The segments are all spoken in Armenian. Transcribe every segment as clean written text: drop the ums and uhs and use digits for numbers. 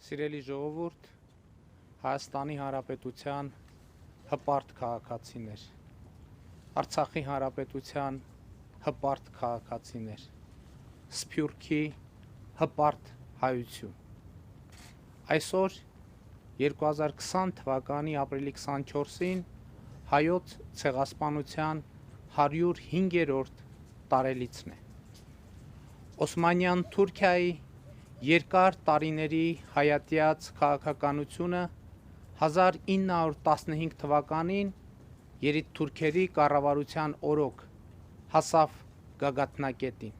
Սիրելի ժողովուրդ, Հայաստանի Հանրապետության հպարտ քաղաքացիներ, Արցախի Հանրապետության հպարտ քաղաքացիներ, Սփյուռքի հպարտ հայություն։ Այսօր 2020 թվականի ապրիլի 24-ին հայոց ցեղասպանության 105-րդ տարելիցն է։ Օսմանյան Թուրքիայի երկար տարիների հայատյաց քաղաքականությունը 1915 թվականին երիտթուրքերի կառավարության օրոք հասավ գագաթնակետին։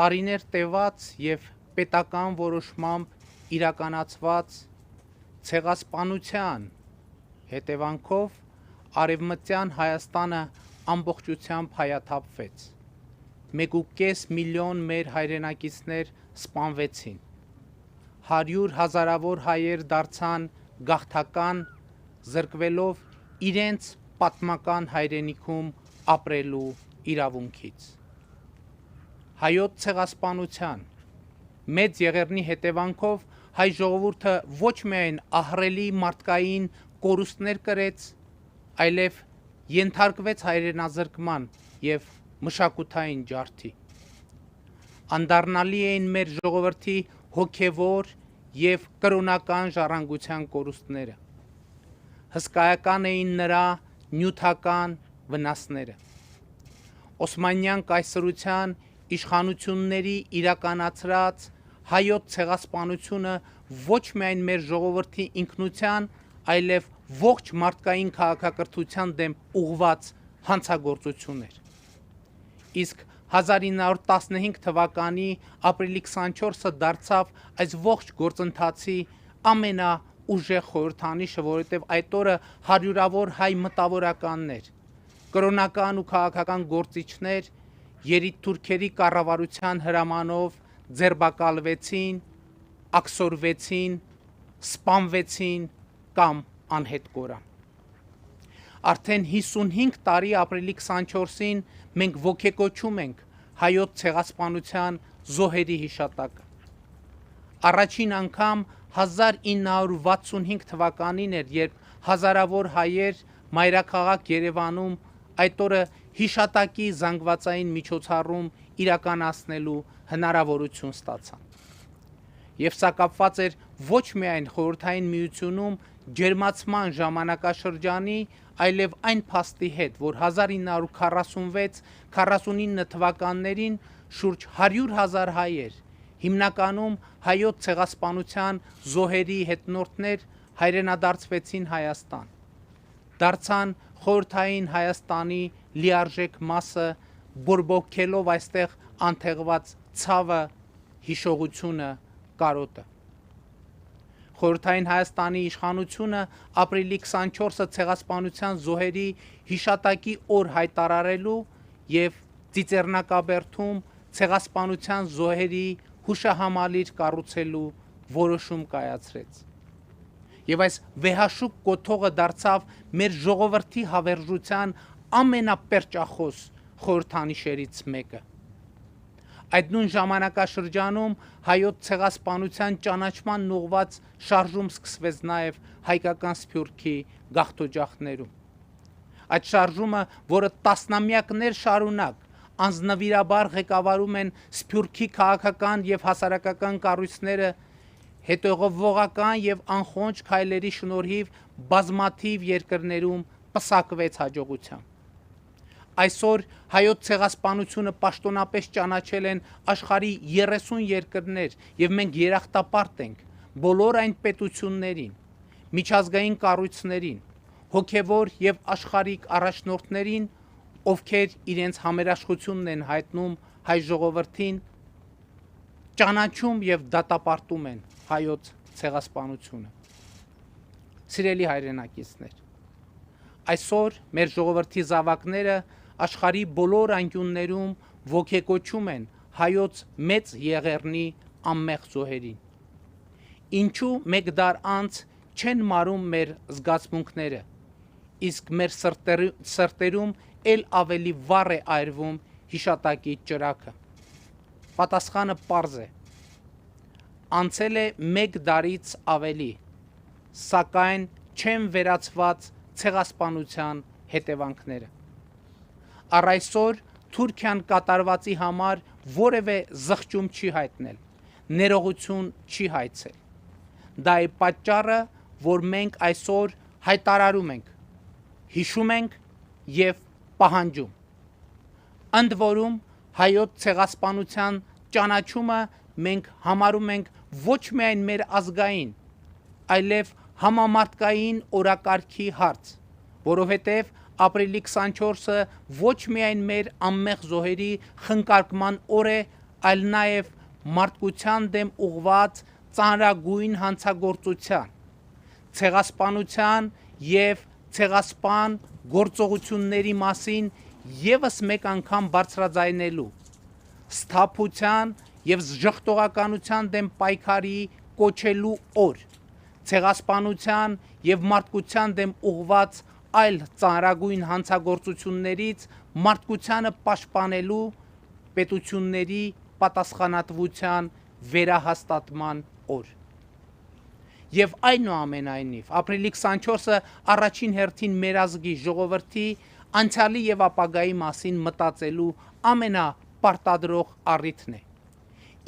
Տարիներ տևած և պետական որոշմամբ իրականացված ցեղասպանության հետևանքով Արևմտյան Հայաստանը ամբողջությամբ հայաթափվեց։ 1,5 միլիոն մեր հայրենակիցներ սպանվեցին, 100 հազարավոր հայեր դարձան գաղթական, զրկվելով իրենց պատմական հայրենիքում ապրելու իրավունքից։ Հայոց ցեղասպանության մեծ եղեռնի հետևանքով հայ ժողովուրդը ոչ միայն ահռելի մարդկային կորուստներ կրեց, այլև ենթարկվեց հայրենազրկման և մշակութային ջարդի։ Անդառնալի էին մեր ժողովրդի հոգևոր և կրոնական ժառանգության կորուստները։ Հսկայական էին նրա նյութական վնասները։ Օսմանյան կայսրության իշխանությունների իրականացրած հայոց ցեղասպանությունը ոչ միայն մեր ժողովրդի ինքնության, այլև ողջ մարդկային քաղաքակրթության դեմ ուղղված հանցագործություն էր։ Իսկ 1915 թվականի ապրիլի 24-ը դարձավ այս ողջ գործընթացի ամենաուժեղ խորհրդանիշը, որովհետև այդ օրը հարյուրավոր հայ մտավորականներ, կրոնական ու քաղաքական գործիչներ երիտթուրքերի կառավարության հրամանով ձերբակալվեցին, աքսորվեցին, սպանվեցին կամ անհետ կորան։ Արդեն 55 տարի ապրիլի 24-ին մենք ոգեկոչում ենք հայոց ցեղասպանության զոհերի հիշատակը։ Առաջին անգամ 1965 թվականին էր, երբ հազարավոր հայեր մայրաքաղաք Երևանում այդ օրը հիշատակի զանգվածային միջոցառում իրականացնելու հնարավորություն ստացան։ Եվ սա կապված էր ոչ միայն Խորհրդային Միությունում ջերմացման ժամանակաշրջանի, այլև այն փաստի հետ, որ 1946-49 թվականներին շուրջ 100,000 հայեր, հիմնականում հայոց ցեղասպանության զոհերի հետնորդներ, հայրենադարձվեցին Հայաստան, դարձան խորհրդային Հայաստանի լիարժեք մասը, բորբոքելով այստեղ անթեղված ցավը, հիշողությունը, կարոտը։ Խորհրդային Հայաստանի իշխանությունը ապրիլի 24-ը ցեղասպանության զոհերի հիշատակի օր հայտարարելու և Ծիծեռնակաբերդում ցեղասպանության զոհերի հուշահամալիր կառուցելու որոշում կայացրեց։ Եվ այս վեհաշուկ կոթողը դարձավ մեր ժողովրդի հավերժության ամենապերճախոս խորհրդանիշերից մեկը։ Այդ նույն ժամանակաշրջանում հայոց ցեղասպանության ճանաչման ուղղված շարժում սկսվեց նաև հայկական Սփյուռքի գաղթօջախներում։ Այդ շարժումը, որը տասնամյակներ շարունակ անձնվիրաբար ղեկավարում են Սփյուռքի քաղաքական և հասարակական կառույցները, հետևողական և անխոնջ քայլերի շնորհիվ բազմաթիվ երկրներում պսակվեց հաջողությամբ։ Այսօր հայոց ցեղասպանությունը պաշտոնապես ճանաչել են աշխարհի 30 երկրներ, և մենք երախտապարտ ենք բոլոր այն պետություններին, միջազգային կառույցներին, հոգևոր և աշխարհիկ առաջնորդներին, ովքեր իրենց համերաշխությունն են հայտնում հայ ժողովրդին, ճանաչում և դատապարտում են հայոց ցեղասպանությունը։ Սիրելի հայրենակիցներ, այսօր մեր ժողովրդի զավակները աշխարհի բոլոր անկյուններում ոգեկոչում են հայոց մեծ եղեռնի անմեղ զոհերին։ Ինչու մեկ դար անց չեն մարում մեր զգացմունքները, իսկ մեր սրտերում էլ ավելի վառ է այրվում հիշատակի ճրագը։ Պատասխանը պարզ է։ անցել է 1 դարից ավելի, սակայն չեն վերացված ցեղասպանության հետևանքները։ Առ այսօր Թուրքիան կատարվածի համար որևէ զղջում չի հայտնել, ներողություն չի հայցել։ Դա է պատճառը, որ մենք այսօր հայտարարում ենք, հիշում ենք եւ պահանջում։ Ընդ որում հայոց ցեղասպանության ճանաչումը մենք համարում ենք ոչ միայն մեր ազգային, այլև համամարտկային օրակարգի հարց, որովհետև ապրիլի 24-ը ոչ միայն մեր անմեղ զոհերի խնկարկման օր է, այլ նաև մարդկության դեմ ուղղված ծանրագույն հանցագործության, ցեղասպանության եւ ցեղասպան գործողությունների մասին եւս մեկ անգամ բարձրաձայնելու, սթափության եւ ժխտողականության դեմ պայքարի կոչելու օր, ցեղասպանության եւ մարդկության դեմ ուղղված այլ ծանրագույն հանցագործություններից մարդկությանը պաշտպանելու պետությունների պատասխանատվության վերահաստատման օր։ Եվ այնուամենայնիվ ապրիլի 24-ը առաջին հերթին մեր ազգի ժողովրդի անցյալի եւ ապագայի մասին մտածելու ամենապարտադրող առիթն է։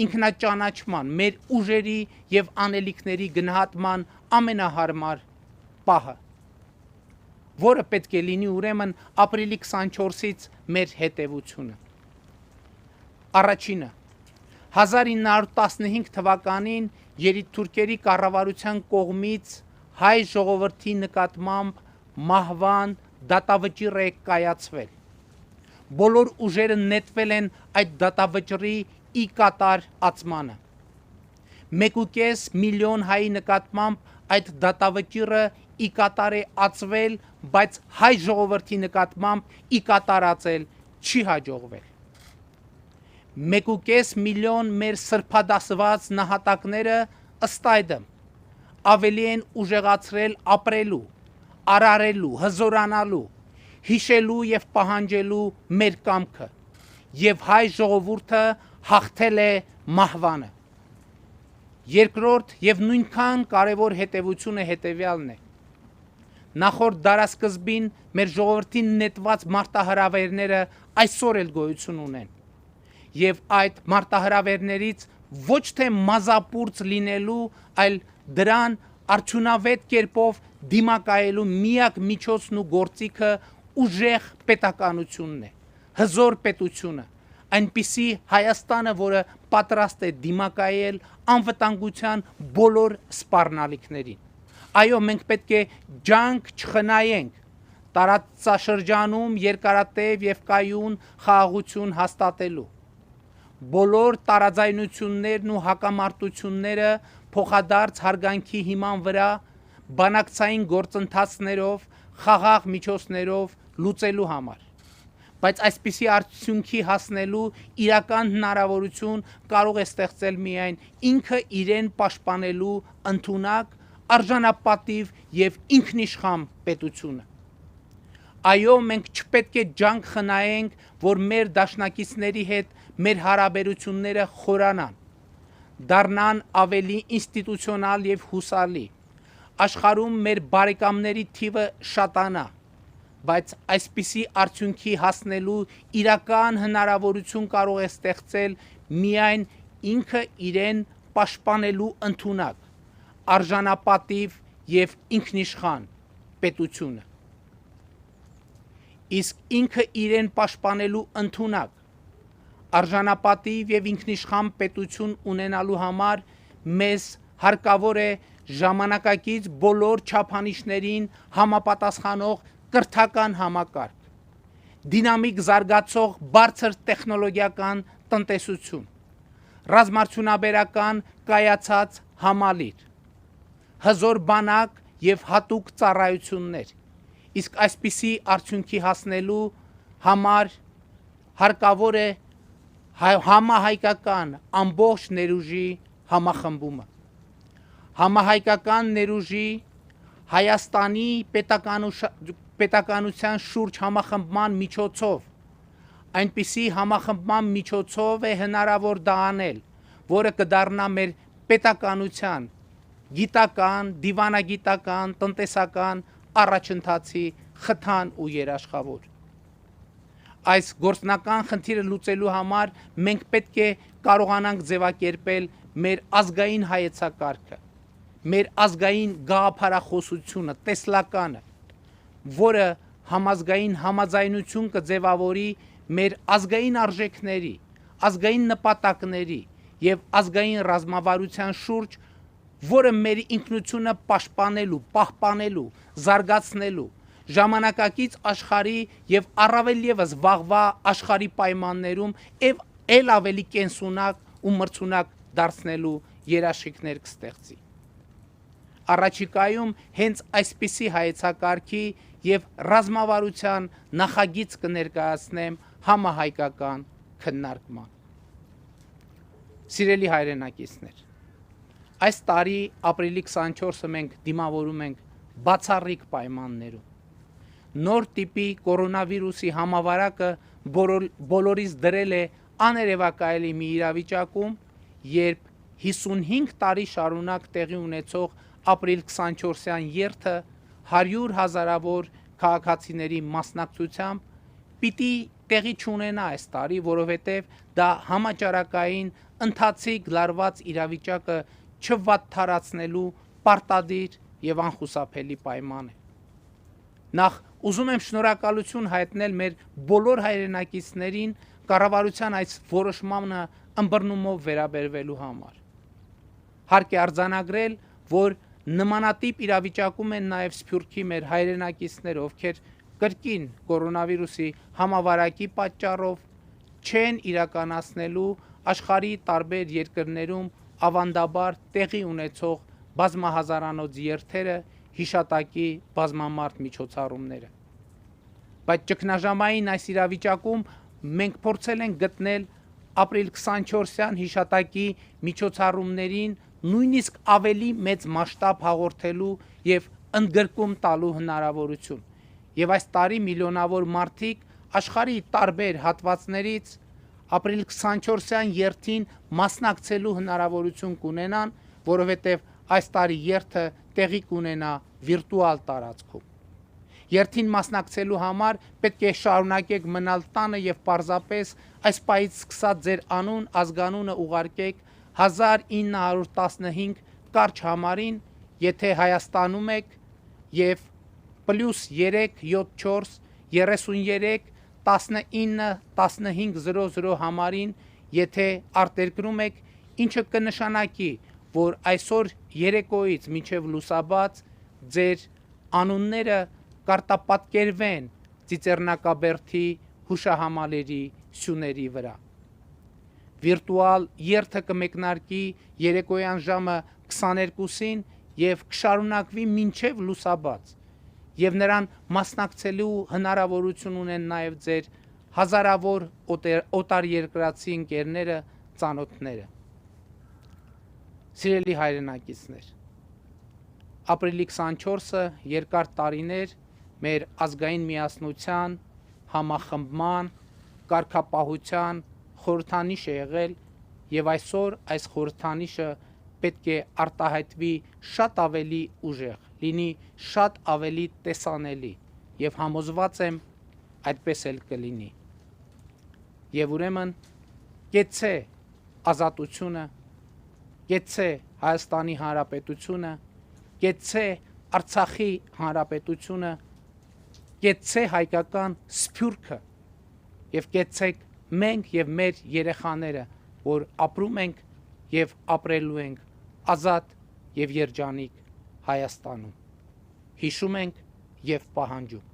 Ինքնաճանաչման, մեր ուժերի եւ անելիքների գնահատման ամենահարմար պահը, որը պետք է լինի ուրեմն ապրիլի 24-ից մեր հետևությունը։ Առաջինը 1915 թվականին երիտթուրքերի կառավարության կողմից հայ ժողովրդի նկատմամբ մահվան դատավճիռ է կայացվել։ Բոլոր ուժերը նետվել են այդ դատավճռի ի կատար ածմանը։ 1.5 միլիոն հայի նկատմամբ այդ դատավճիռը ի կատար է ածվել, բայց հայ ժողովրդի նկատմամբ ի կատարածել չի հաջողվել։ 1.5 միլիոն մեր սրբադասված նահատակները ըստ այդմ ավելի են ուժեղացրել ապրելու, արարելու, հզորանալու, հիշելու եւ պահանջելու մեր կամքը, եւ հայ ժողովուրդը հաղթել է մահվանը։ Երկրորդ եւ նույնքան կարեւոր հետեւությունը հետեւյալն է։ Նախորդ դարասկզբին մեր ժողովրդին նետված մարտահրավերները այսօր էլ գոյություն ունեն։ Եվ այդ մարտահրավերներից ոչ թե մազապուրծ լինելու, այլ դրան արդյունավետ կերպով դիմակայելու միակ միջոցն ու գործիքը ուժեղ պետականությունն է, հզոր պետությունը, այնպիսի Հայաստանը, որը պատրաստ է դիմակայել անվտանգության բոլոր սպառնալիքներին։ Այո, մենք պետք է ջանք չխնայենք տարածաշրջանում երկարատև եւ կայուն խաղաղություն հաստատելու։ Բոլոր տարաձայնություններն ու հակամարտությունները փոխադարձ հարգանքի հիման վրա բանակցային գործընթացներով, խաղաղ միջոցներով լուծելու համար։ Բայց այսպիսի արդյունքի հասնելու իրական հնարավորություն կարող է ստեղծել միայն ինքը իրեն պաշտպանելու ընդունակ, արժանապատիվ եւ ինքնիշխան պետությունը։ Այո, մենք չպետք է ջանք խնայենք, որ մեր դաշնակիցների հետ մեր հարաբերությունները խորանան, դառնան ավելի ինստիտուցիոնալ եւ հուսալի, աշխարհում մեր բարեկամների թիվը շատանա, բայց այսպիսի արդյունքի հասնելու իրական հնարավորություն կարող է ստեղծել միայն ինքը իրեն պաշտպանելու ընդունակ, արժանապատիվ եւ ինքնիշխան պետությունը։ Իսկ ինքը իրեն պաշտպանելու ընդունակ, արժանապատիվ եւ ինքնիշխան պետություն ունենալու համար մեզ հարկավոր է ժամանակակից բոլոր չափանիշներին համապատասխանող կրթական համակարգ, դինամիկ զարգացող բարձր տեխնոլոգիական տնտեսություն, ռազմարդյունաբերական կայացած համալիր, հզոր բանակ եւ հատուկ ծառայություններ։ Իսկ այսպիսի արդյունքի հասնելու համար հարկավոր է համահայկական ամբողջ ներուժի համախմբումը։ Համահայկական ներուժի Հայաստանի պետականության շուրջ համախմբման միջոցով, այնպիսի համախմբման միջոցով է հնարավոր դա անել, որը կդառնա մեր պետականության, գիտական, դիվանագիտական, տնտեսական առաջընթացի խթան ու երաշխավոր։ Այս գործնական խնդիրը լուծելու համար մենք պետք է կարողանանք ձևակերպել մեր ազգային հայեցակարգը, մեր ազգային գաղափարախոսությունը, տեսլականը, որը համազգային համաձայնություն կձևավորի մեր ազգային արժեքների, ազգային նպատակների եւ ազգային ռազմավարության շուրջ, որը մեր ինքնությունը պաշտպանելու, պահպանելու, զարգացնելու, ժամանակակից աշխարհի եւ առավել եւս վաղվա աշխարհի պայմաններում ել ավելի կենսունակ ու մրցունակ դարձնելու երաշխիքներ կստեղծի։ Առաջիկայում հենց այսպիսի հայեցակարգի եւ ռազմավարության նախագիծ կներկայացնեմ համահայկական քննարկման։ Սիրելի հայրենակիցներ, այս տարի ապրիլի 24-ը մենք դիմավորում ենք բացառիկ պայմաններում։ Նոր տիպի կորոնավիրուսի համավարակը բոլորիս դրել է աներևակայելի մի իրավիճակում, երբ 55 տարի շարունակ տեղի ունեցող ապրիլ 24-յան երթը 100 հազարավոր քաղաքացիների մասնակցությամբ պիտի տեղի չունենա այս տարի, որովհետև դա համաճարակային ընթացիկ լարված իրավիճակը չվատթարացնելու պարտադիր եւ անխուսափելի պայման է։ Նախ ուզում եմ շնորհակալություն հայտնել մեր բոլոր հայրենակիցներին կառավարության այս որոշմանը ըմբռնումով վերաբերվելու համար։ Հարկ է արձանագրել, որ նմանատիպ իրավիճակում են նաև Սփյուռքի մեր հայրենակիցներ, ովքեր կրկին կորոնավիրուսի համավարակի պատճառով չեն իրականացնելու աշխարհի տարբեր երկրներում ավանդաբար տեղի ունեցող բազմահազարանոց երթերը, հիշատակի բազմամարդ միջոցառումները։ Բայց ճգնաժամային այս իրավիճակում մենք փորձել ենք գտնել ապրիլ 24-յան հիշատակի միջոցառումներին նույնիսկ ավելի մեծ մասշտաբ հաղորդելու եւ ընդգրկում տալու հնարավորություն։ Եվ այս տարի միլիոնավոր մարդիկ աշխարհի տարբեր հատվածներից ապրիլ 24-յան երթին մասնակցելու հնարավորություն կունենան, որովհետև այս տարի երթը տեղի կունենա վիրտուալ տարածքում։ Երթին մասնակցելու համար պետք է շարունակեք մնալ տանը եւ պարզապես այս պահից սկսած ձեր անուն, ազգանունը ուղարկեք 1915 կարճ համարին, եթե Հայաստանում եք, եւ +3 74 33 19 1500 համարին, եթե արտերկրում եք, ինչը կնշանակի, որ այսօր երեկոյից մինչև լուսաբաց ձեր անունները կարտապատկերվեն Ծիծեռնակաբերդի հուշահամալիրի սյուների վրա։ Վիրտուալ երթը կմեկնարկի երեկոյան ժամը 22-ին եւ կշարունակվի մինչև լուսաբաց, եւ նրան մասնակցելու հնարավորություն ունեն նաեւ ձեր հազարավոր օտարերկրացի ընկերները, ծանոթները։ Սիրելի հայրենակիցներ, ապրիլի 24-ը երկար տարիներ մեր ազգային միասնության, համախմբման, կարգապահության խորհրդանիշ է եղել եւ այսօր այս խորհրդանիշը պետք է արտահայտվի շատ ավելի ուժեղ, լինի շատ ավելի տեսանելի եւ համոզված եմ այդպես էլ կլինի։ Եվ ուրեմն կեցցե ազատությունը, կեցցե Հայաստանի Հանրապետությունը, կեցցե Արցախի Հանրապետությունը, կեցցե հայկական Սփյուռքը եւ կեցցեք մենք եւ մեր երեխաները, որ ապրում ենք եւ ապրելու ենք ազատ եւ երջանիկ Հայաստանում։ Հիշում ենք եւ պահանջում